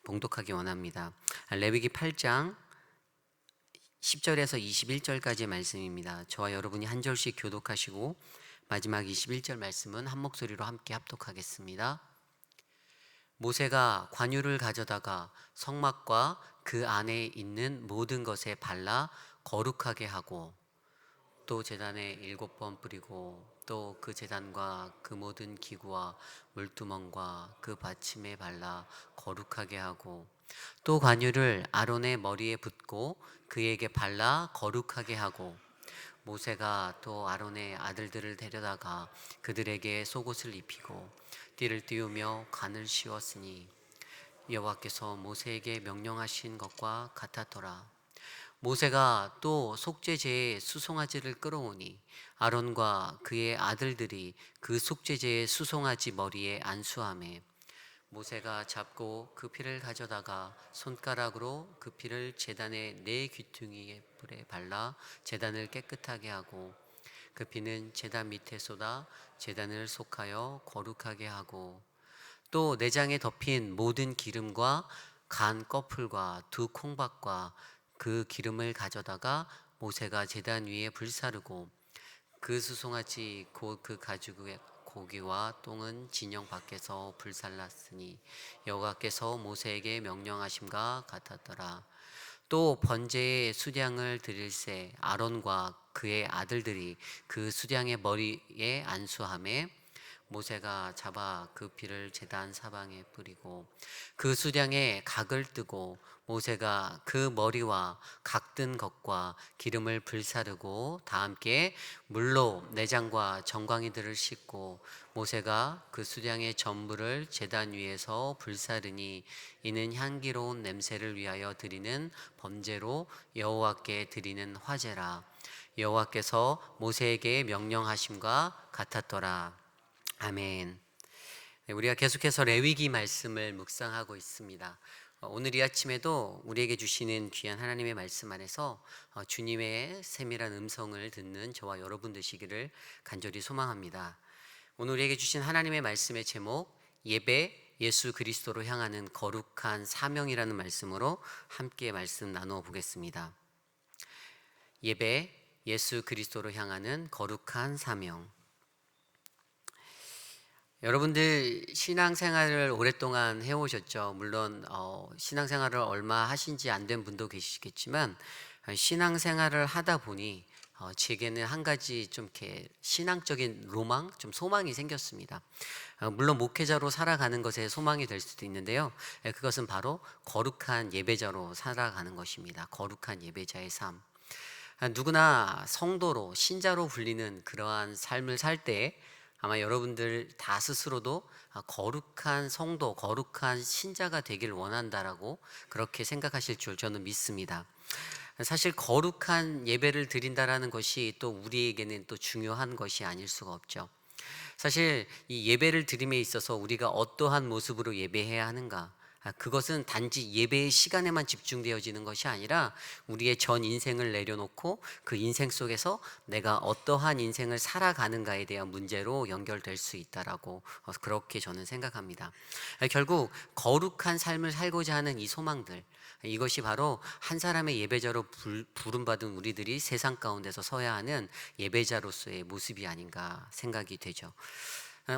봉독하기 원합니다. 레위기 8장 10절에서 21절까지의 말씀입니다. 저와 여러분이 한 절씩 교독하시고 마지막 21절 말씀은 한 목소리로 함께 합독하겠습니다. 모세가 관유를 가져다가 성막과 그 안에 있는 모든 것에 발라 거룩하게 하고 또 제단에 7번 뿌리고 또 그 제단과 그 모든 기구와 물두멍과 그 받침에 발라 거룩하게 하고 또 관유를 아론의 머리에 붓고 그에게 발라 거룩하게 하고 모세가 또 아론의 아들들을 데려다가 그들에게 속옷을 입히고 띠를 띄우며 관을 씌웠으니 여호와께서 모세에게 명령하신 것과 같았더라. 모세가 또 속죄제의 수송아지를 끌어오니 아론과 그의 아들들이 그 속죄제의 수송아지 머리에 안수하매 모세가 잡고 그 피를 가져다가 손가락으로 그 피를 제단의 네 귀퉁이에 불에 발라 제단을 깨끗하게 하고 그 피는 제단 밑에 쏟아 제단을 속하여 거룩하게 하고 또 내장에 덮인 모든 기름과 간 꺼풀과 두 콩밥과 그 기름을 가져다가 모세가 제단 위에 불사르고 그 수송아지 곧 그 가죽의 고기와 똥은 진영 밖에서 불살랐으니 여호와께서 모세에게 명령하심과 같았더라. 또 번제의 수량을 드릴새 아론과 그의 아들들이 그 수량의 머리에 안수하매 모세가 잡아 그 피를 제단 사방에 뿌리고 그 수량에 각을 뜨고 모세가 그 머리와 각든 것과 기름을 불사르고 다 함께 물로 내장과 정광이들을 씻고 모세가 그 수량의 전부를 제단 위에서 불사르니 이는 향기로운 냄새를 위하여 드리는 범죄로 여호와께 드리는 화제라. 여호와께서 모세에게 명령하심과 같았더라. 아멘. 우리가 계속해서 레위기 말씀을 묵상하고 있습니다. 오늘 이 아침에도 우리에게 주시는 귀한 하나님의 말씀 안에서 주님의 세밀한 음성을 듣는 저와 여러분 되시기를 간절히 소망합니다. 오늘 우리에게 주신 하나님의 말씀의 제목 예배 예수 그리스도로 향하는 거룩한 사명이라는 말씀으로 함께 말씀 나누어 보겠습니다. 예배 예수 그리스도로 향하는 거룩한 사명. 여러분들 신앙생활을 오랫동안 해오셨죠. 물론 신앙생활을 얼마 하신지 안 된 분도 계시겠지만 신앙생활을 하다 보니 제게는 한 가지 좀 이렇게 신앙적인 로망, 좀 소망이 생겼습니다. 물론 목회자로 살아가는 것에 소망이 될 수도 있는데요. 그것은 바로 거룩한 예배자로 살아가는 것입니다. 거룩한 예배자의 삶. 누구나 성도로 신자로 불리는 그러한 삶을 살 때 아마 여러분들 다 스스로도 거룩한 성도, 거룩한 신자가 되길 원한다라고 그렇게 생각하실 줄 저는 믿습니다. 사실 거룩한 예배를 드린다라는 것이 또 우리에게는 또 중요한 것이 아닐 수가 없죠. 사실 이 예배를 드림에 있어서 우리가 어떠한 모습으로 예배해야 하는가, 그것은 단지 예배의 시간에만 집중되어지는 것이 아니라 우리의 전 인생을 내려놓고 그 인생 속에서 내가 어떠한 인생을 살아가는가에 대한 문제로 연결될 수 있다라고 그렇게 저는 생각합니다. 결국 거룩한 삶을 살고자 하는 이 소망들, 이것이 바로 한 사람의 예배자로 부름받은 우리들이 세상 가운데서 서야 하는 예배자로서의 모습이 아닌가 생각이 되죠.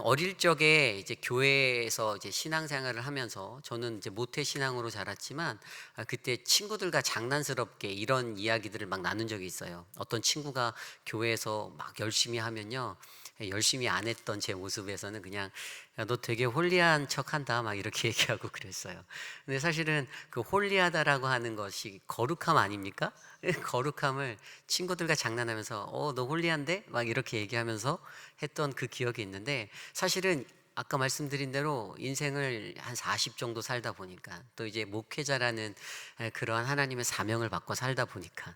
어릴 적에 이제 교회에서 이제 신앙생활을 하면서 저는 이제 모태 신앙으로 자랐지만 그때 친구들과 장난스럽게 이런 이야기들을 막 나눈 적이 있어요. 어떤 친구가 교회에서 막 열심히 하면요, 열심히 안 했던 제 모습에서는 그냥 야, 너 되게 홀리한 척한다 막 이렇게 얘기하고 그랬어요. 근데 사실은 그 홀리하다라고 하는 것이 거룩함 아닙니까? 거룩함을 친구들과 장난하면서 너 홀리한데? 막 이렇게 얘기하면서 했던 그 기억이 있는데, 사실은 아까 말씀드린 대로 인생을 한 40 정도 살다 보니까 또 이제 목회자라는 그러한 하나님의 사명을 받고 살다 보니까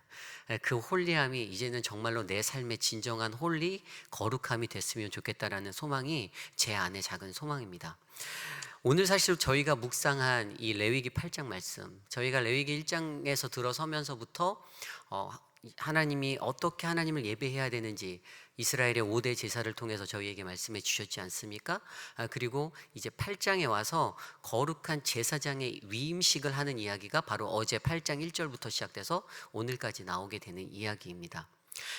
그 홀리함이 이제는 정말로 내 삶의 진정한 홀리, 거룩함이 됐으면 좋겠다라는 소망이 제 안의 작은 소망입니다. 오늘 사실 저희가 묵상한 이 레위기 8장 말씀, 저희가 레위기 1장에서 들어서면서부터 하나님이 어떻게 하나님을 예배해야 되는지 이스라엘의 5대 제사를 통해서 저희에게 말씀해 주셨지 않습니까? 그리고 이제 8장에 와서 거룩한 제사장의 위임식을 하는 이야기가 바로 어제 8장 1절부터 시작돼서 오늘까지 나오게 되는 이야기입니다.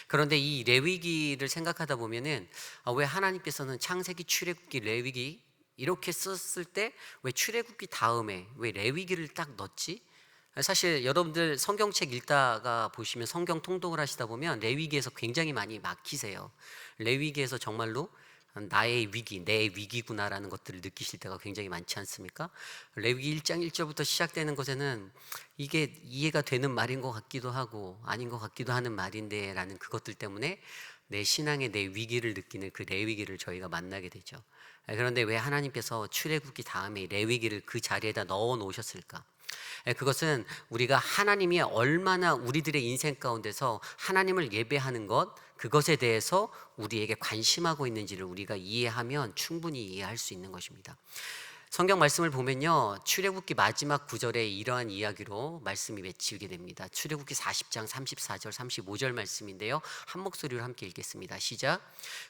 그런데 이 레위기를 생각하다 보면은 왜 하나님께서는 창세기, 출애굽기, 레위기 이렇게 썼을 때 왜 출애굽기 다음에 왜 레위기를 딱 넣었지? 사실 여러분들 성경책 읽다가 보시면 성경 통독을 하시다 보면 레위기에서 굉장히 많이 막히세요. 레위기에서 정말로 나의 위기, 내 위기구나라는 것들을 느끼실 때가 굉장히 많지 않습니까? 레위기 1장 1절부터 시작되는 것에는 이게 이해가 되는 말인 것 같기도 하고 아닌 것 같기도 하는 말인데 라는 그것들 때문에 내 신앙의 내 위기를 느끼는 그 레위기를 저희가 만나게 되죠. 그런데 왜 하나님께서 출애굽기 다음에 레위기를 그 자리에다 넣어 놓으셨을까? 그것은 우리가 하나님이 얼마나 우리들의 인생 가운데서 하나님을 예배하는 것, 그것에 대해서 우리에게 관심하고 있는지를 우리가 이해하면 충분히 이해할 수 있는 것입니다. 성경 말씀을 보면요, 출애굽기 마지막 구절에 이러한 이야기로 말씀이 맺히게 됩니다. 출애굽기 40장 34절 35절 말씀인데요, 한 목소리로 함께 읽겠습니다. 시작.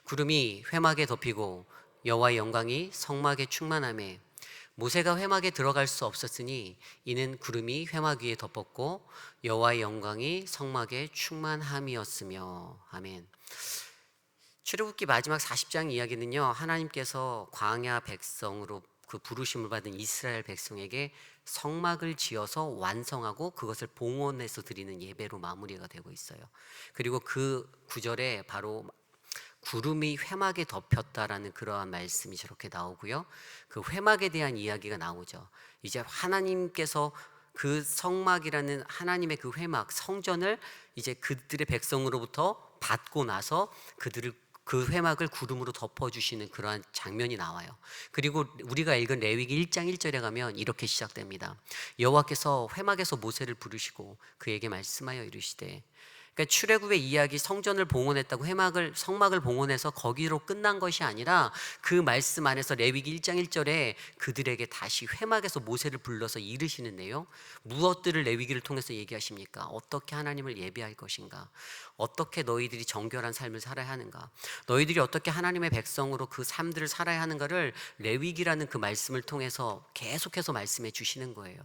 구름이 회막에 덮이고 여호와의 영광이 성막에 충만하매 모세가 회막에 들어갈 수 없었으니 이는 구름이 회막 위에 덮었고 여호와의 영광이 성막에 충만함이었으며. 아멘. 출애굽기 마지막 40장 이야기는요, 하나님께서 광야 백성으로 그 부르심을 받은 이스라엘 백성에게 성막을 지어서 완성하고 그것을 봉헌해서 드리는 예배로 마무리가 되고 있어요. 그리고 그 구절에 바로 구름이 회막에 덮였다라는 그러한 말씀이 저렇게 나오고요, 그 회막에 대한 이야기가 나오죠. 이제 하나님께서 그 성막이라는 하나님의 그 회막, 성전을 이제 그들의 백성으로부터 받고 나서 그들을 그 회막을 구름으로 덮어주시는 그러한 장면이 나와요. 그리고 우리가 읽은 레위기 1장 1절에 가면 이렇게 시작됩니다. 여호와께서 회막에서 모세를 부르시고 그에게 말씀하여 이르시되. 그러니까 출애굽의 이야기, 성전을 봉헌했다고 성막을 봉헌해서 거기로 끝난 것이 아니라 그 말씀 안에서 레위기 1장 1절에 그들에게 다시 회막에서 모세를 불러서 이르시는 내용, 무엇들을 레위기를 통해서 얘기하십니까? 어떻게 하나님을 예배할 것인가? 어떻게 너희들이 정결한 삶을 살아야 하는가? 너희들이 어떻게 하나님의 백성으로 그 삶들을 살아야 하는가를 레위기라는 그 말씀을 통해서 계속해서 말씀해 주시는 거예요.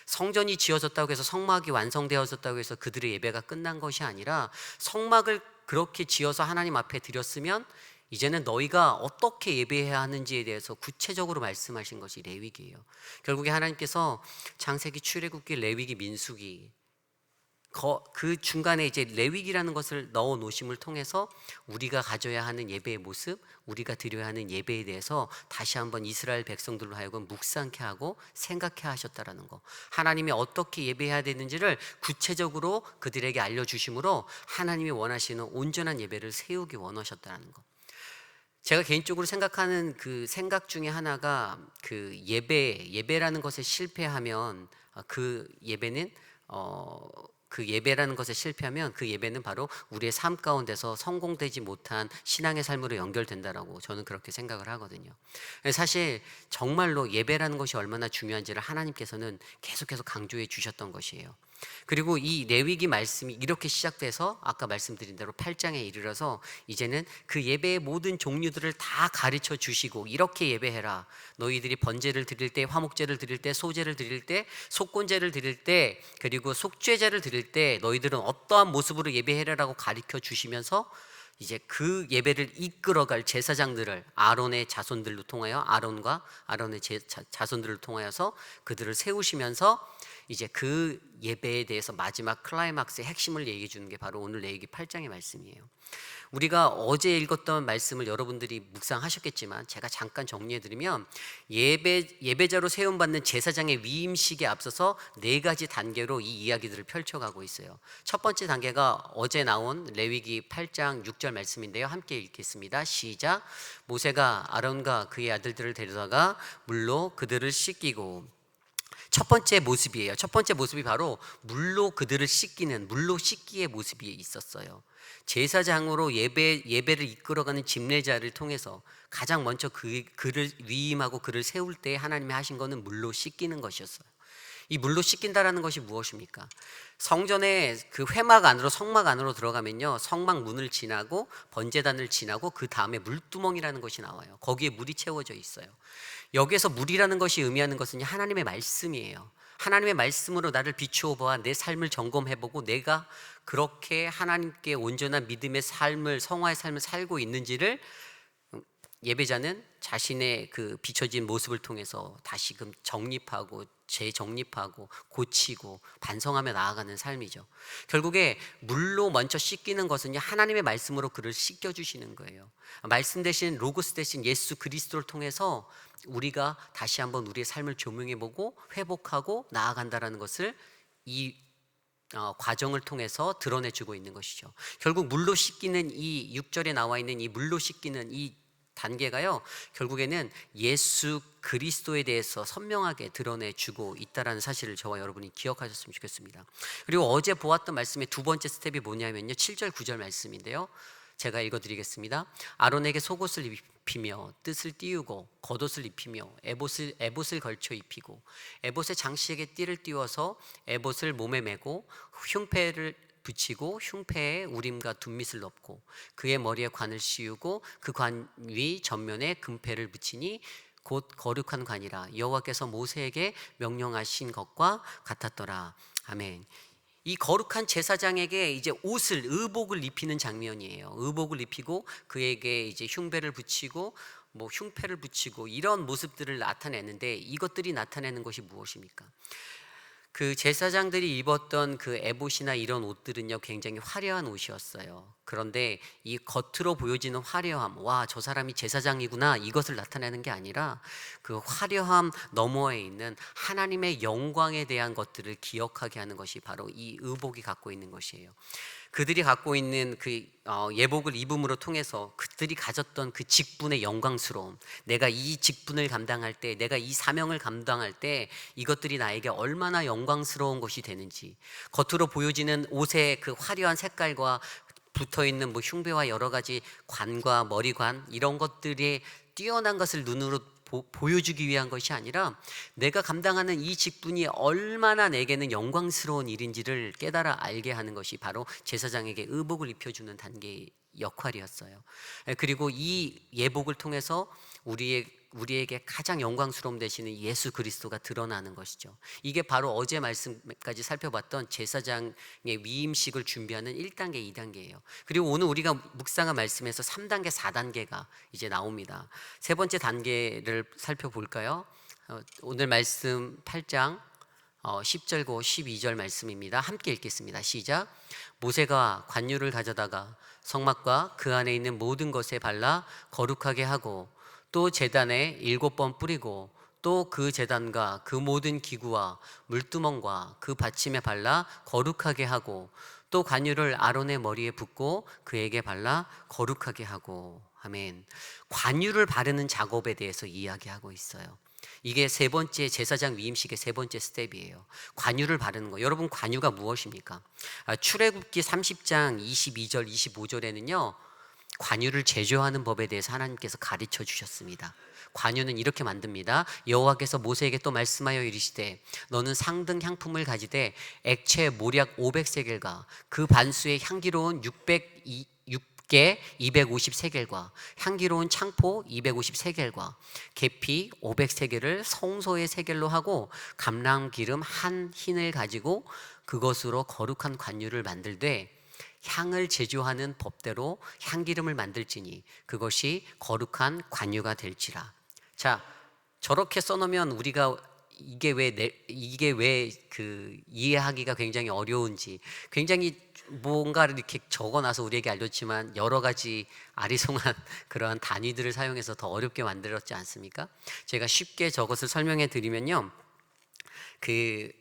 성전이 지어졌다고 해서 성막이 완성되어졌다고 해서 그들의 예배가 끝난 것이 아니라 성막을 그렇게 지어서 하나님 앞에 드렸으면 이제는 너희가 어떻게 예배해야 하는지에 대해서 구체적으로 말씀하신 것이 레위기예요. 결국에 하나님께서 창세기, 출애굽기, 레위기, 민수기 그 중간에 이제 레위기라는 것을 넣어 놓으심을 통해서 우리가 가져야 하는 예배의 모습, 우리가 드려야 하는 예배에 대해서 다시 한번 이스라엘 백성들로 하여금 묵상케 하고 생각해 하셨다라는 거, 하나님이 어떻게 예배해야 되는지를 구체적으로 그들에게 알려주심으로 하나님이 원하시는 온전한 예배를 세우기 원하셨다는 거. 제가 개인적으로 생각하는 그 생각 중에 하나가 그 예배라는 것에 실패하면 그 예배는 그 예배라는 것에 실패하면 그 예배는 바로 우리의 삶 가운데서 성공되지 못한 신앙의 삶으로 연결된다라고 저는 그렇게 생각을 하거든요. 사실 정말로 예배라는 것이 얼마나 중요한지를 하나님께서는 계속해서 강조해 주셨던 것이에요. 그리고 이 레위기 말씀이 이렇게 시작돼서 아까 말씀드린 대로 8장에 이르러서 이제는 그 예배의 모든 종류들을 다 가르쳐 주시고, 이렇게 예배해라. 너희들이 번제를 드릴 때, 화목제를 드릴 때, 소제를 드릴 때, 속건제를 드릴 때, 그리고 속죄제를 드릴 때 너희들은 어떠한 모습으로 예배해라라고 가르쳐 주시면서 이제 그 예배를 이끌어갈 제사장들을 아론의 자손들로 통하여 아론과 아론의 자손들을 통하여서 그들을 세우시면서 이제 그 예배에 대해서 마지막 클라이막스의 핵심을 얘기해 주는 게 바로 오늘 레위기 8장의 말씀이에요. 우리가 어제 읽었던 말씀을 여러분들이 묵상하셨겠지만 제가 잠깐 정리해 드리면, 예배자로 세움받는 제사장의 위임식에 앞서서 4가지 단계로 이 이야기들을 펼쳐가고 있어요. 첫 번째 단계가 어제 나온 레위기 8장 6절 말씀인데요, 함께 읽겠습니다. 시작. 모세가 아론과 그의 아들들을 데려다가 물로 그들을 씻기고. 첫 번째 모습이에요. 첫 번째 모습이 바로 물로 그들을 씻기는, 물로 씻기의 모습이 있었어요. 제사장으로 예배를 이끌어가는 집례자를 통해서 가장 먼저 그를 위임하고 그를 세울 때 하나님이 하신 것은 물로 씻기는 것이었어요. 이 물로 씻긴다라는 것이 무엇입니까? 성전의 그 회막 안으로, 성막 안으로 들어가면요, 성막 문을 지나고 번제단을 지나고 그 다음에 물두멍이라는 것이 나와요. 거기에 물이 채워져 있어요. 여기에서 물이라는 것이 의미하는 것은 하나님의 말씀이에요. 하나님의 말씀으로 나를 비추어 보아 내 삶을 점검해보고 내가 그렇게 하나님께 온전한 믿음의 삶을, 성화의 삶을 살고 있는지를 예배자는 자신의 그 비춰진 모습을 통해서 다시금 정립하고 재정립하고 고치고 반성하며 나아가는 삶이죠. 결국에 물로 먼저 씻기는 것은 하나님의 말씀으로 그를 씻겨주시는 거예요. 말씀 대신, 로고스 대신 예수 그리스도를 통해서 우리가 다시 한번 우리의 삶을 조명해보고 회복하고 나아간다는 것을 이 과정을 통해서 드러내주고 있는 것이죠. 결국 물로 씻기는 이 6절에 나와 있는 이 물로 씻기는 이 단계가요, 결국에는 예수 그리스도에 대해서 선명하게 드러내주고 있다는 사실을 저와 여러분이 기억하셨으면 좋겠습니다. 그리고 어제 보았던 말씀의 두 번째 스텝이 뭐냐면요, 7절 9절 말씀인데요, 제가 읽어드리겠습니다. 아론에게 속옷을 입히며 뜻을 띄우고 겉옷을 입히며 에봇을 걸쳐 입히고 에봇의 장식에 띠를 띄워서 에봇을 몸에 메고 흉패를 붙이고 흉패에 우림과 둠밋을 넣고 그의 머리에 관을 씌우고 그 관 위 전면에 금패를 붙이니 곧 거룩한 관이라 여호와께서 모세에게 명령하신 것과 같았더라. 아멘. 이 거룩한 제사장에게 이제 옷을, 의복을 입히는 장면이에요. 의복을 입히고 그에게 이제 흉배를 붙이고 흉패를 붙이고 이런 모습들을 나타내는데, 이것들이 나타내는 것이 무엇입니까? 그 제사장들이 입었던 그 에봇이나 이런 옷들은요, 굉장히 화려한 옷이었어요. 그런데 이 겉으로 보여지는 화려함, 와, 저 사람이 제사장이구나, 이것을 나타내는 게 아니라 그 화려함 너머에 있는 하나님의 영광에 대한 것들을 기억하게 하는 것이 바로 이 의복이 갖고 있는 것이에요. 그들이 갖고 있는 그 예복을 입음으로 통해서 그들이 가졌던 그 직분의 영광스러움, 내가 이 직분을 감당할 때, 내가 이 사명을 감당할 때 이것들이 나에게 얼마나 영광스러운 것이 되는지, 겉으로 보여지는 옷의 그 화려한 색깔과 붙어있는 흉배와 여러 가지 관과 머리관, 이런 것들이 뛰어난 것을 눈으로 보여주기 위한 것이 아니라 내가 감당하는 이 직분이 얼마나 내게는 영광스러운 일인지를 깨달아 알게 하는 것이 바로 제사장에게 의복을 입혀주는 단계의 역할이었어요. 그리고 이 예복을 통해서 우리에게 가장 영광스러움 되시는 예수 그리스도가 드러나는 것이죠. 이게 바로 어제 말씀까지 살펴봤던 제사장의 위임식을 준비하는 1단계, 2단계예요. 그리고 오늘 우리가 묵상한 말씀에서 3단계, 4단계가 이제 나옵니다. 세 번째 단계를 살펴볼까요? 오늘 말씀 8장 10절고 12절 말씀입니다. 함께 읽겠습니다. 시작. 모세가 관유를 가져다가 성막과 그 안에 있는 모든 것에 발라 거룩하게 하고 또 제단에 7번 뿌리고 또 그 제단과 그 모든 기구와 물두멍과 그 받침에 발라 거룩하게 하고 또 관유를 아론의 머리에 붓고 그에게 발라 거룩하게 하고. 아멘. 관유를 바르는 작업에 대해서 이야기하고 있어요. 이게 세 번째 제사장 위임식의 세 번째 스텝이에요. 관유를 바르는 거. 여러분, 관유가 무엇입니까? 출애굽기 30장 22절 25절에는요 관유를 제조하는 법에 대해서 하나님께서 가르쳐 주셨습니다. 관유는 이렇게 만듭니다. 여호와께서 모세에게 또 말씀하여 이르시되 너는 상등 향품을 가지되 액체 모략 500세겔과 그 반수의 향기로운 600개 250세겔과 향기로운 창포 250세겔과 계피 500세겔을 성소의 세겔로 하고 감람기름 한 흰을 가지고 그것으로 거룩한 관유를 만들되 향을 제조하는 법대로 향기름을 만들지니 그것이 거룩한 관유가 될지라. 자, 저렇게 써놓으면 우리가 이게 왜 그 이해하기가 굉장히 어려운지, 굉장히 뭔가를 이렇게 적어놔서 우리에게 알려줬지만 여러 가지 아리송한 그러한 단위들을 사용해서 더 어렵게 만들었지 않습니까? 제가 쉽게 저것을 설명해 드리면요, 그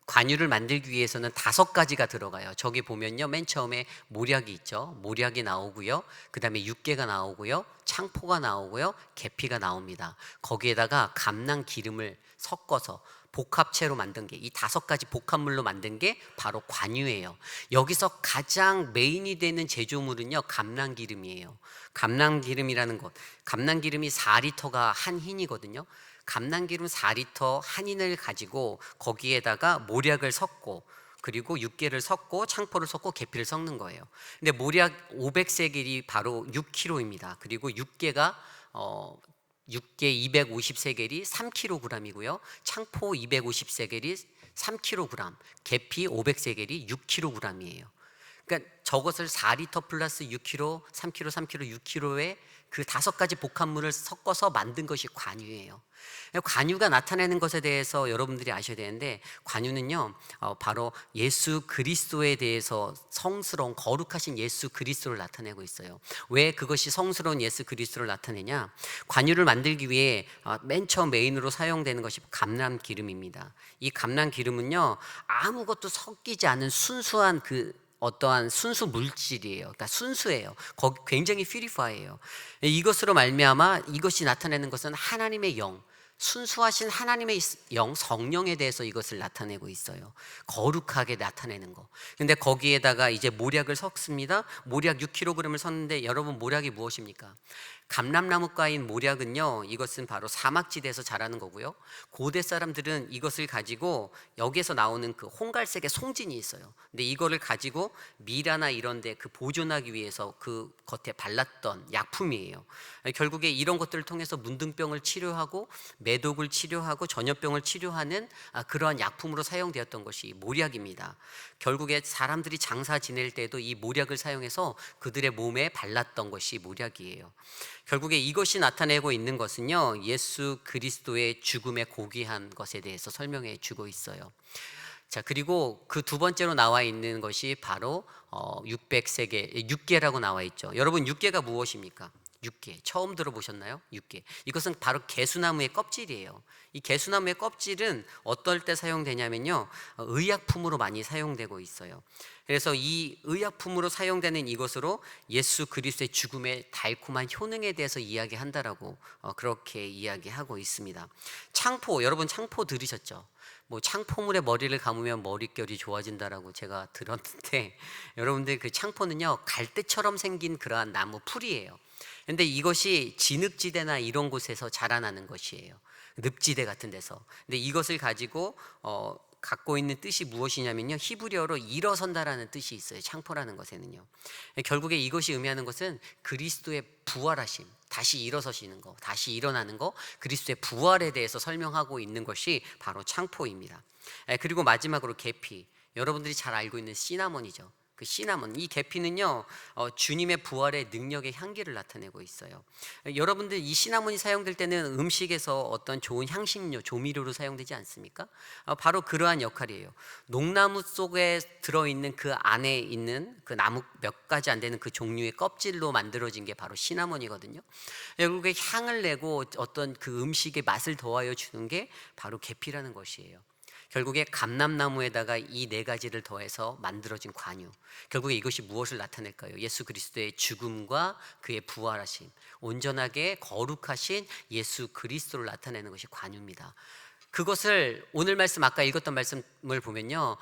관유를 만들기 위해서는 5가지가 들어가요. 저기 보면요, 맨 처음에 모략이 있죠. 모략이 나오고요, 그 다음에 육개가 나오고요, 창포가 나오고요, 계피가 나옵니다. 거기에다가 감낭 기름을 섞어서 복합체로 만든 게, 이 5가지 복합물로 만든 게 바로 관유예요. 여기서 가장 메인이 되는 제조물은요, 감낭기름이에요. 감낭기름이라는 것, 감낭기름이 4리터가 한 흰이거든요. 감람기름 4리터 한인을 가지고 거기에다가 모략을 섞고 그리고 육개를 섞고 창포를 섞고 계피를 섞는 거예요. 근데 모략 500세겔이 바로 6kg입니다. 그리고 육개 250세겔이 3kg이고요. 창포 250세겔이 3kg, 계피 500세겔이 6kg이에요. 그러니까 저것을 4리터 플러스 6kg, 3kg, 3kg, 6kg의 그 5가지 복합물을 섞어서 만든 것이 관유예요. 관유가 나타내는 것에 대해서 여러분들이 아셔야 되는데, 관유는요 바로 예수 그리스도에 대해서 성스러운 거룩하신 예수 그리스도를 나타내고 있어요. 왜 그것이 성스러운 예수 그리스도를 나타내냐? 관유를 만들기 위해 맨 처음 메인으로 사용되는 것이 감람기름입니다. 이 감람기름은요 아무것도 섞이지 않은 순수한 어떠한 순수 물질이에요. 그러니까 순수해요. 굉장히 퓨리파이해요. 이것으로 말미암아 이것이 나타내는 것은 하나님의 영, 순수하신 하나님의 영, 성령에 대해서 이것을 나타내고 있어요. 거룩하게 나타내는 거. 근데 거기에다가 이제 모략을 섞습니다. 모략 6kg을 섞는데, 여러분 모략이 무엇입니까? 감람나무과인 모략은요, 이것은 바로 사막지대에서 자라는 거고요. 고대 사람들은 이것을 가지고 여기에서 나오는 그 홍갈색의 송진이 있어요. 근데 이거를 가지고 미라나 이런 데 그 보존하기 위해서 그 겉에 발랐던 약품이에요. 결국에 이런 것들을 통해서 문둥병을 치료하고 매독을 치료하고 전염병을 치료하는 그러한 약품으로 사용되었던 것이 모략입니다. 결국에 사람들이 장사 지낼 때도 이 모략을 사용해서 그들의 몸에 발랐던 것이 모략이에요. 결국에 이것이 나타내고 있는 것은요, 예수 그리스도의 죽음의 고귀한 것에 대해서 설명해 주고 있어요. 자, 그리고 그 두 번째로 나와 있는 것이 바로 600세겔, 육개라고 나와 있죠. 여러분, 육개가 무엇입니까? 육개 처음 들어보셨나요? 육개, 이것은 바로 개수나무의 껍질이에요. 이 개수나무의 껍질은 어떨 때 사용되냐면요, 의약품으로 많이 사용되고 있어요. 그래서 이 의약품으로 사용되는 이것으로 예수 그리스도의 죽음의 달콤한 효능에 대해서 이야기한다라고 그렇게 이야기하고 있습니다. 창포, 여러분 창포 들으셨죠? 뭐 창포물에 머리를 감으면 머릿결이 좋아진다라고 제가 들었는데, 여러분들 그 창포는요 갈대처럼 생긴 그러한 나무 풀이에요. 근데 이것이 진흙지대나 이런 곳에서 자라나는 것이에요. 늪지대 같은 데서. 근데 이것을 가지고 갖고 있는 뜻이 무엇이냐면요, 히브리어로 일어선다라는 뜻이 있어요. 창포라는 것에는요. 결국에 이것이 의미하는 것은 그리스도의 부활하심, 다시 일어서시는 거, 다시 일어나는 거, 그리스도의 부활에 대해서 설명하고 있는 것이 바로 창포입니다. 그리고 마지막으로 계피, 여러분들이 잘 알고 있는 시나몬이죠. 그 시나몬, 이 계피는요 주님의 부활의 능력의 향기를 나타내고 있어요. 여러분들, 이 시나몬이 사용될 때는 음식에서 어떤 좋은 향신료, 조미료로 사용되지 않습니까? 바로 그러한 역할이에요. 녹나무 속에 들어있는 그 안에 있는 그 나무 몇 가지 안 되는 그 종류의 껍질로 만들어진 게 바로 시나몬이거든요. 결국에 향을 내고 어떤 그 음식의 맛을 더하여 주는 게 바로 계피라는 것이에요. 결국에 감람나무에다가 이 네 가지를 더해서 만들어진 관유, 결국에 이것이 무엇을 나타낼까요? 예수 그리스도의 죽음과 그의 부활하심, 온전하게 거룩하신 예수 그리스도를 나타내는 것이 관유입니다. 그것을 오늘 말씀, 아까 읽었던 말씀을 보면요,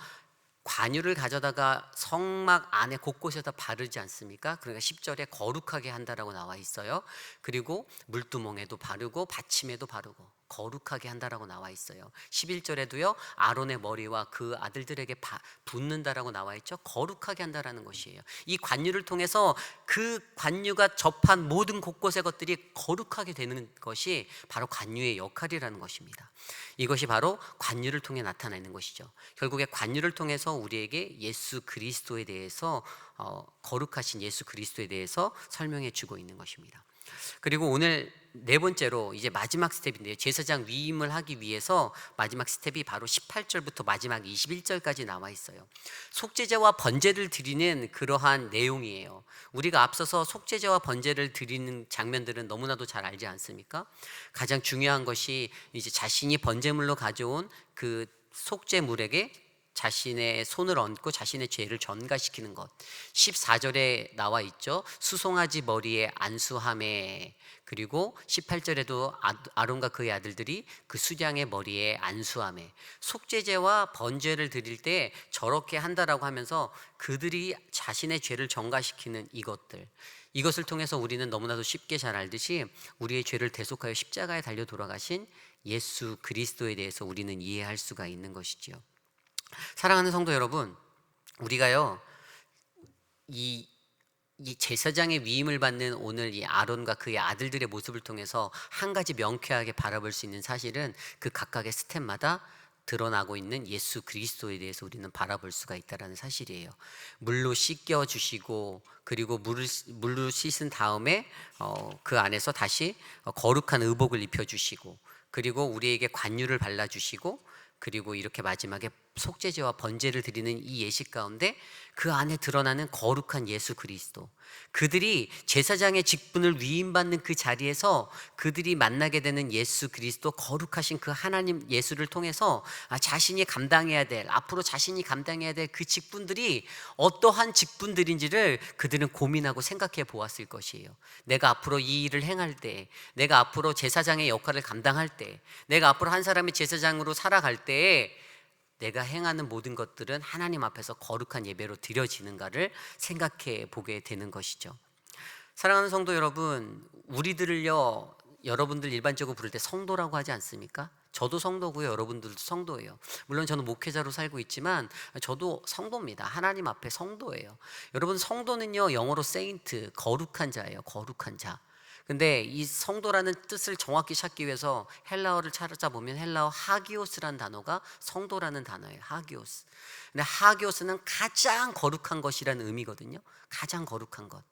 관유를 가져다가 성막 안에 곳곳에다 바르지 않습니까? 그러니까 10절에 거룩하게 한다라고 나와 있어요. 그리고 물두멍에도 바르고 받침에도 바르고 거룩하게 한다라고 나와 있어요. 11절에도요 아론의 머리와 그 아들들에게 붓는다라고 나와 있죠. 거룩하게 한다라는 것이에요. 이 관유를 통해서 그 관유가 접한 모든 곳곳의 것들이 거룩하게 되는 것이 바로 관유의 역할이라는 것입니다. 이것이 바로 관유를 통해 나타나는 것이죠. 결국에 관유를 통해서 우리에게 예수 그리스도에 대해서 거룩하신 예수 그리스도에 대해서 설명해 주고 있는 것입니다. 그리고 오늘 네 번째로 이제 마지막 스텝인데요, 제사장 위임을 하기 위해서 마지막 스텝이 바로 18절부터 마지막 21절까지 나와 있어요. 속죄제와 번제를 드리는 그러한 내용이에요. 우리가 앞서서 속죄제와 번제를 드리는 장면들은 너무나도 잘 알지 않습니까? 가장 중요한 것이 이제 자신이 번제물로 가져온 그 속죄물에게 자신의 손을 얹고 자신의 죄를 전가시키는 것. 14절에 나와 있죠. 수송아지 머리에 안수함에, 그리고 18절에도 아론과 그의 아들들이 그 수장의 머리에 안수함에, 속죄제와 번제를 드릴 때 저렇게 한다라고 하면서 그들이 자신의 죄를 전가시키는 이것을 통해서 우리는 너무나도 쉽게 잘 알듯이 우리의 죄를 대속하여 십자가에 달려 돌아가신 예수 그리스도에 대해서 우리는 이해할 수가 있는 것이지요. 사랑하는 성도 여러분, 우리가요 이 제사장의 위임을 받는 오늘 이 아론과 그의 아들들의 모습을 통해서 한 가지 명쾌하게 바라볼 수 있는 사실은 그 각각의 스텝마다 드러나고 있는 예수 그리스도에 대해서 우리는 바라볼 수가 있다는 사실이에요. 물로 씻겨 주시고, 그리고 물로 씻은 다음에 그 안에서 다시 거룩한 의복을 입혀 주시고, 그리고 우리에게 관유를 발라 주시고, 그리고 이렇게 마지막에 속죄제와 번제를 드리는 이 예식 가운데 그 안에 드러나는 거룩한 예수 그리스도, 그들이 제사장의 직분을 위임받는 그 자리에서 그들이 만나게 되는 예수 그리스도, 거룩하신 그 하나님 예수를 통해서 자신이 감당해야 될, 앞으로 자신이 감당해야 될 그 직분들이 어떠한 직분들인지를 그들은 고민하고 생각해 보았을 것이에요. 내가 앞으로 이 일을 행할 때, 내가 앞으로 제사장의 역할을 감당할 때, 내가 앞으로 한 사람의 제사장으로 살아갈 때에 내가 행하는 모든 것들은 하나님 앞에서 거룩한 예배로 드려지는가를 생각해 보게 되는 것이죠. 사랑하는 성도 여러분, 우리들을요 여러분들 일반적으로 부를 때 성도라고 하지 않습니까? 저도 성도고요, 여러분들도 성도예요. 물론 저는 목회자로 살고 있지만 저도 성도입니다. 하나님 앞에 성도예요. 여러분, 성도는요 영어로 세인트, 거룩한 자예요. 거룩한 자. 근데 이 성도라는 뜻을 정확히 찾기 위해서 헬라어를 찾아보면 헬라어 하기오스라는 단어가 성도라는 단어예요. 하기오스. 근데 하기오스는 가장 거룩한 것이라는 의미거든요. 가장 거룩한 것.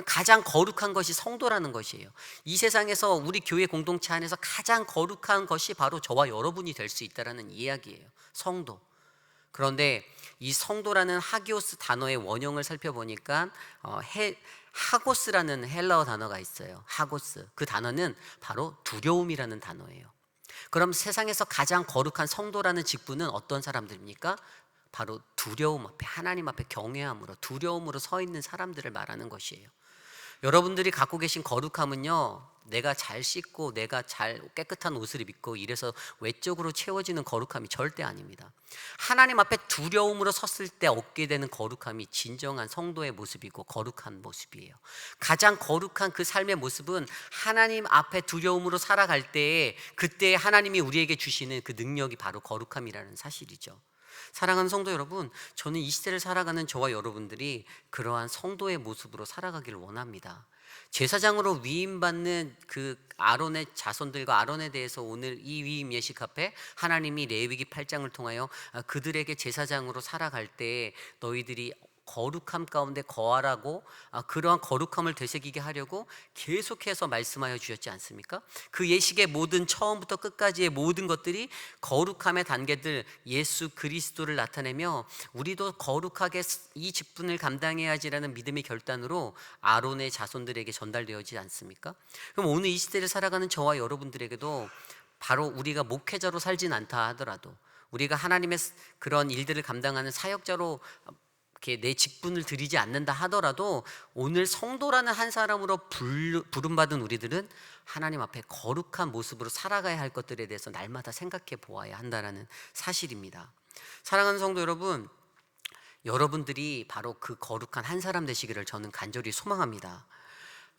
가장 거룩한 것이 성도라는 것이에요. 이 세상에서 우리 교회 공동체 안에서 가장 거룩한 것이 바로 저와 여러분이 될 수 있다는 이야기예요. 성도. 그런데 이 성도라는 하기오스 단어의 원형을 살펴보니까 하고스라는 헬라어 단어가 있어요. 하고스. 그 단어는 바로 두려움이라는 단어예요. 그럼 세상에서 가장 거룩한 성도라는 직분은 어떤 사람들입니까? 바로 두려움 앞에, 하나님 앞에 경외함으로, 두려움으로 서 있는 사람들을 말하는 것이에요. 여러분들이 갖고 계신 거룩함은요, 내가 잘 씻고 내가 잘 깨끗한 옷을 입고 이래서 외적으로 채워지는 거룩함이 절대 아닙니다. 하나님 앞에 두려움으로 섰을 때 얻게 되는 거룩함이 진정한 성도의 모습이고 거룩한 모습이에요. 가장 거룩한 그 삶의 모습은 하나님 앞에 두려움으로 살아갈 때에, 그때 하나님이 우리에게 주시는 그 능력이 바로 거룩함이라는 사실이죠. 사랑하는 성도 여러분, 저는 이 시대를 살아가는 저와 여러분들이 그러한 성도의 모습으로 살아가기를 원합니다. 제사장으로 위임받는 그 아론의 자손들과 아론에 대해서 오늘 이 위임 예식 앞에 하나님이 레위기 8장을 통하여 그들에게 제사장으로 살아갈 때 너희들이 거룩함 가운데 거하라고, 그러한 거룩함을 되새기게 하려고 계속해서 말씀하여 주셨지 않습니까? 그 예식의 모든 처음부터 끝까지의 모든 것들이 거룩함의 단계들, 예수 그리스도를 나타내며 우리도 거룩하게 이 직분을 감당해야지라는 믿음의 결단으로 아론의 자손들에게 전달되어지지 않습니까? 그럼 오늘 이 시대를 살아가는 저와 여러분들에게도 바로 우리가 목회자로 살진 않다 하더라도, 우리가 하나님의 그런 일들을 감당하는 사역자로 내 직분을 드리지 않는다 하더라도, 오늘 성도라는 한 사람으로 부름받은 우리들은 하나님 앞에 거룩한 모습으로 살아가야 할 것들에 대해서 날마다 생각해 보아야 한다는 사실입니다. 사랑하는 성도 여러분, 여러분들이 바로 그 거룩한 한 사람 되시기를 저는 간절히 소망합니다.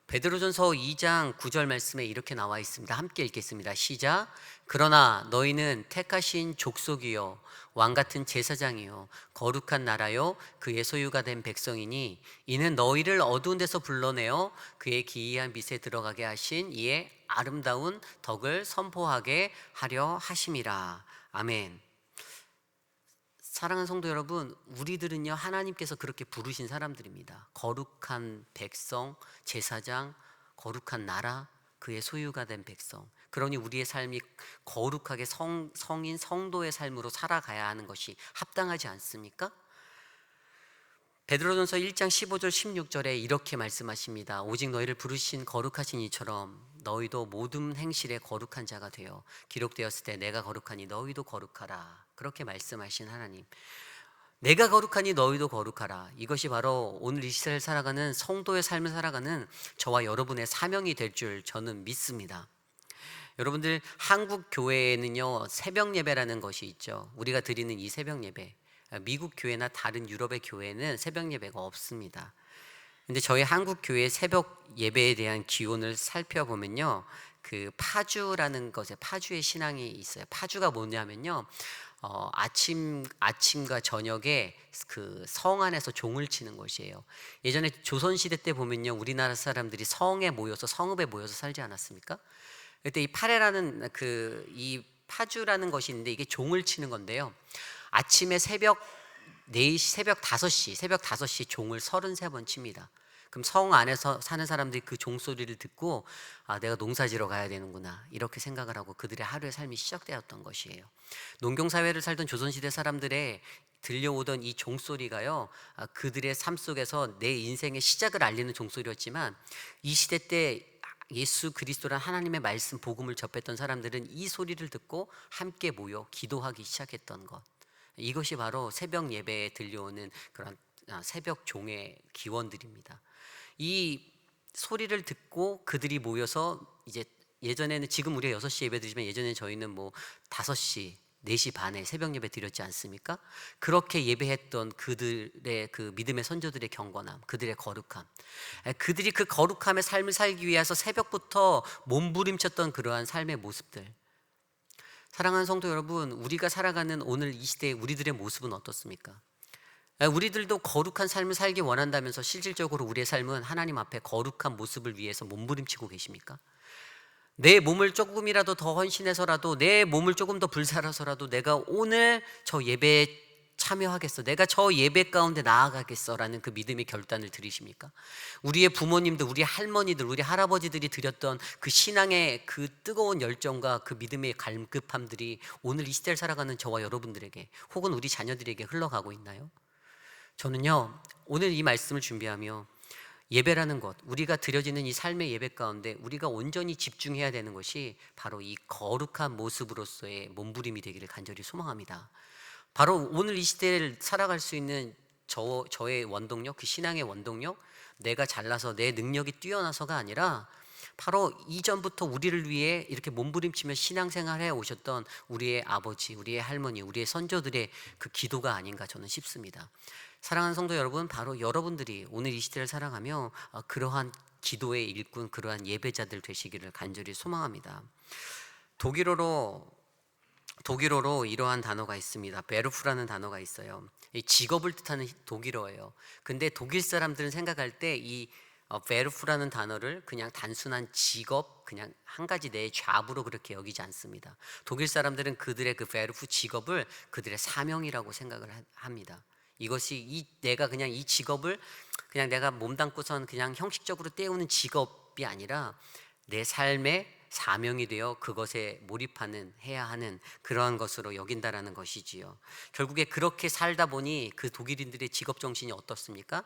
베드로전서 2장 9절 말씀에 이렇게 나와 있습니다. 함께 읽겠습니다. 시작. 그러나 너희는 택하신 족속이요 왕같은 제사장이요 거룩한 나라요 그의 소유가 된 백성이니 이는 너희를 어두운 데서 불러내어 그의 기이한 빛에 들어가게 하신 이의 아름다운 덕을 선포하게 하려 하심이라. 아멘. 사랑하는 성도 여러분, 우리들은요 하나님께서 그렇게 부르신 사람들입니다. 거룩한 백성, 제사장, 거룩한 나라, 그의 소유가 된 백성. 그러니 우리의 삶이 거룩하게 성인 성도의 삶으로 살아가야 하는 것이 합당하지 않습니까? 베드로전서 1장 15절 16절에 이렇게 말씀하십니다. 오직 너희를 부르신 거룩하신 이처럼 너희도 모든 행실에 거룩한 자가 되어 기록되었을 때 내가 거룩하니 너희도 거룩하라. 그렇게 말씀하신 하나님, 내가 거룩하니 너희도 거룩하라. 이것이 바로 오늘 이 시대를 살아가는 성도의 삶을 살아가는 저와 여러분의 사명이 될 줄 저는 믿습니다. 여러분들, 한국 교회에는요 새벽 예배라는 것이 있죠. 우리가 드리는 이 새벽 예배, 미국 교회나 다른 유럽의 교회는 새벽 예배가 없습니다. 근데 저희 한국 교회 새벽 예배에 대한 기원을 살펴보면요, 그 파주라는 것에 파주의 신앙이 있어요. 파주가 뭐냐면요, 아침과 저녁에 그 성 안에서 종을 치는 것이에요. 예전에 조선 시대 때 보면요, 우리나라 사람들이 성에 모여서 성읍에 모여서 살지 않았습니까? 그때 이 파레라는 이 파주라는 것이 있는데 이게 종을 치는 건데요. 아침에 새벽 4시, 새벽 5시 종을 33번 칩니다. 그럼 성 안에서 사는 사람들이 그 종소리를 듣고 내가 농사지러 가야 되는구나 이렇게 생각을 하고 그들의 하루의 삶이 시작되었던 것이에요. 농경사회를 살던 조선시대 사람들의 들려오던 이 종소리가요, 그들의 삶 속에서 내 인생의 시작을 알리는 종소리였지만 이 시대 때 예수 그리스도란 하나님의 말씀 복음을 접했던 사람들은 이 소리를 듣고 함께 모여 기도하기 시작했던 것, 이것이 바로 새벽 예배에 들려오는 그런 새벽 종의 기원들입니다. 이 소리를 듣고 그들이 모여서 이제 예전에는, 지금 우리가 6시 예배 드리지만 예전에 저희는 뭐 5시, 4시 반에 새벽 예배 드렸지 않습니까? 그렇게 예배했던 그들의 그 믿음의 선조들의 경건함, 그들의 거룩함, 그들이 그 거룩함의 삶을 살기 위해서 새벽부터 몸부림쳤던 그러한 삶의 모습들. 사랑하는 성도 여러분, 우리가 살아가는 오늘 이 시대의 우리들의 모습은 어떻습니까? 우리들도 거룩한 삶을 살기 원한다면서 실질적으로 우리의 삶은 하나님 앞에 거룩한 모습을 위해서 몸부림치고 계십니까? 내 몸을 조금이라도 더 헌신해서라도, 내 몸을 조금 더 불살아서라도 내가 오늘 저 예배에 참여하겠어, 내가 저 예배 가운데 나아가겠어 라는 그 믿음의 결단을 들이십니까? 우리의 부모님들, 우리 할머니들, 우리 할아버지들이 드렸던 그 신앙의 그 뜨거운 열정과 그 믿음의 갈급함들이 오늘 이 시대를 살아가는 저와 여러분들에게 혹은 우리 자녀들에게 흘러가고 있나요? 저는요, 오늘 이 말씀을 준비하며 예배라는 것, 우리가 드려지는 이 삶의 예배 가운데 우리가 온전히 집중해야 되는 것이 바로 이 거룩한 모습으로서의 몸부림이 되기를 간절히 소망합니다. 바로 오늘 이 시대를 살아갈 수 있는 저의 원동력, 그 신앙의 원동력, 내가 잘나서 내 능력이 뛰어나서가 아니라 바로 이전부터 우리를 위해 이렇게 몸부림치며 신앙생활해 오셨던 우리의 아버지, 우리의 할머니, 우리의 선조들의 그 기도가 아닌가 저는 싶습니다. 사랑하는 성도 여러분, 바로 여러분들이 오늘 이 시대를 살아가며 그러한 기도의 일꾼, 그러한 예배자들 되시기를 간절히 소망합니다. 독일어로 이러한 단어가 있습니다. 베르프라는 단어가 있어요. 직업을 뜻하는 독일어예요. 근데 독일 사람들은 생각할 때 이 베르프라는 단어를 그냥 단순한 직업, 그냥 한 가지 내 잡으로 그렇게 여기지 않습니다. 독일 사람들은 그들의 그 베르프 직업을 그들의 사명이라고 생각을 합니다. 이것이 내가 그냥 이 직업을 그냥 내가 몸담고선 그냥 형식적으로 때우는 직업이 아니라 내 삶의 사명이 되어 그것에 몰입하는, 해야 하는 그러한 것으로 여긴다라는 것이지요. 결국에 그렇게 살다 보니 그 독일인들의 직업 정신이 어떻습니까?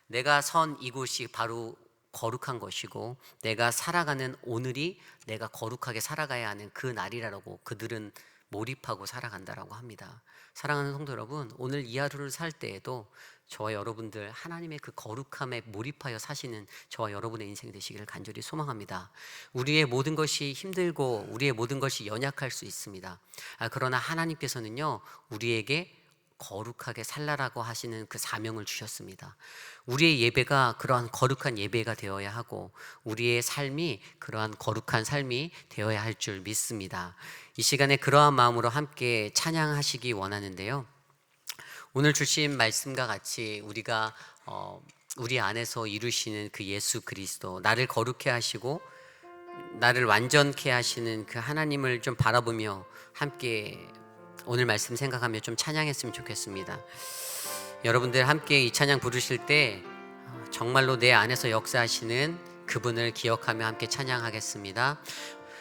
내가 선 이곳이 바로 거룩한 것이고 내가 살아가는 오늘이 내가 거룩하게 살아가야 하는 그 날이라고 그들은 몰입하고 살아간다라고 합니다. 사랑하는 성도 여러분, 오늘 이 하루를 살 때에도 저와 여러분들 하나님의 그 거룩함에 몰입하여 사시는 저와 여러분의 인생이 되시기를 간절히 소망합니다. 우리의 모든 것이 힘들고 우리의 모든 것이 연약할 수 있습니다. 그러나 하나님께서는요, 우리에게 거룩하게 살라라고 하시는 그 사명을 주셨습니다. 우리의 예배가 그러한 거룩한 예배가 되어야 하고 우리의 삶이 그러한 거룩한 삶이 되어야 할 줄 믿습니다. 이 시간에 그러한 마음으로 함께 찬양하시기 원하는데요, 오늘 주신 말씀과 같이 우리가 우리 안에서 이루시는 그 예수 그리스도, 나를 거룩해 하시고 나를 완전케 하시는 그 하나님을 좀 바라보며 함께 오늘 말씀 생각하며 좀 찬양했으면 좋겠습니다. 여러분들 함께 이 찬양 부르실 때 정말로 내 안에서 역사하시는 그분을 기억하며 함께 찬양하겠습니다.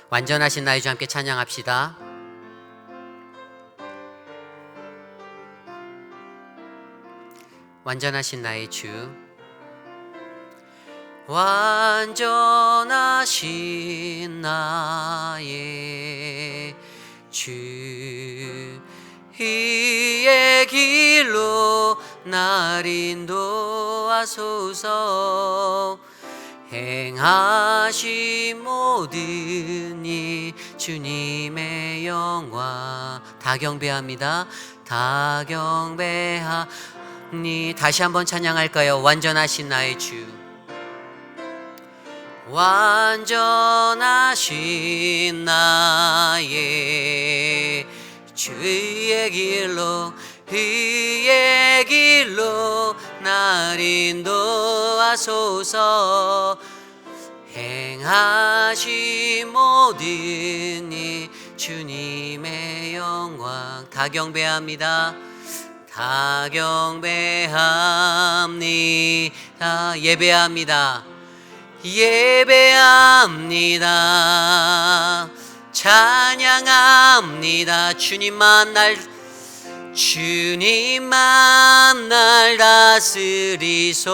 완전하신 나의 주 함께 찬양합시다. 완전하신 나의 주, 완전하신 나의 주, 이의 길로 날 인도하소서. 행하신 모든 일 주님의 영광 다 경배합니다. 다 경배하니. 다시 한번 찬양할까요? 완전하신 나의 주, 완전하신 나의 주의 길로 의의 길로 날 인도하소서. 행하신 모든 일 주님의 영광 다 경배합니다. 다 경배합니다. 예배합니다. 예배합니다. 찬양합니다. 주님만 날 다스리소서.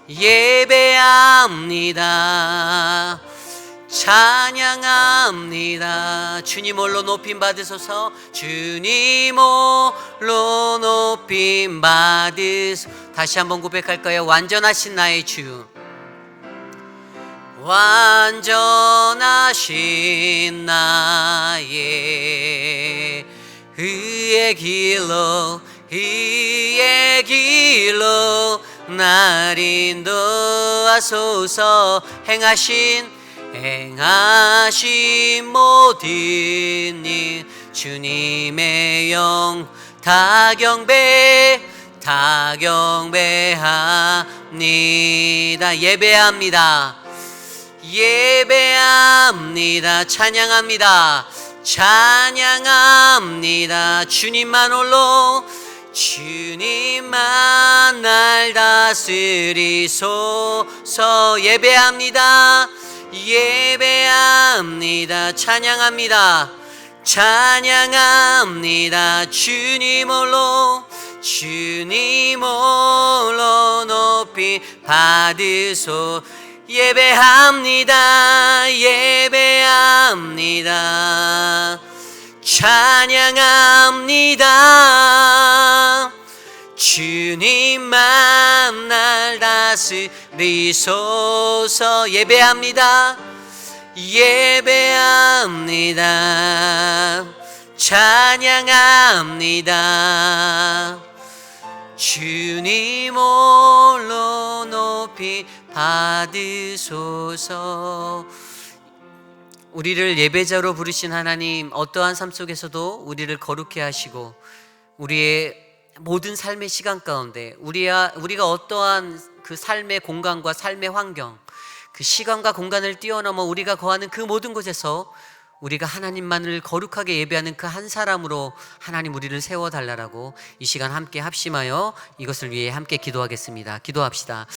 예배합니다. 찬양합니다. 주님 홀로 높임 받으소서. 주님 홀로 높임 받으소서. 다시 한번 고백할 거예요. 완전하신 나의 주, 완전하신 나의 의의 길로 날 인도하소서. 행하신 모든 일 주님의 영 다 경배합니다. 예배합니다. 찬양합니다. 주님만 날 다스리소서. 예배합니다. 찬양합니다. 주님 홀로 높이 받으소. 예배합니다. 찬양합니다. 주님만 날 다스리소서. 예배합니다. 찬양합니다. 주님 홀로 높이 받으소서. 우리를 예배자로 부르신 하나님, 어떠한 삶 속에서도 우리를 거룩해 하시고 우리의 모든 삶의 시간 가운데 우리가 어떠한 그 삶의 공간과 삶의 환경, 그 시간과 공간을 뛰어넘어 우리가 거하는 그 모든 곳에서 우리가 하나님만을 거룩하게 예배하는 그 한 사람으로 하나님 우리를 세워달라고 이 시간 함께 합심하여 이것을 위해 함께 기도하겠습니다. 기도합시다.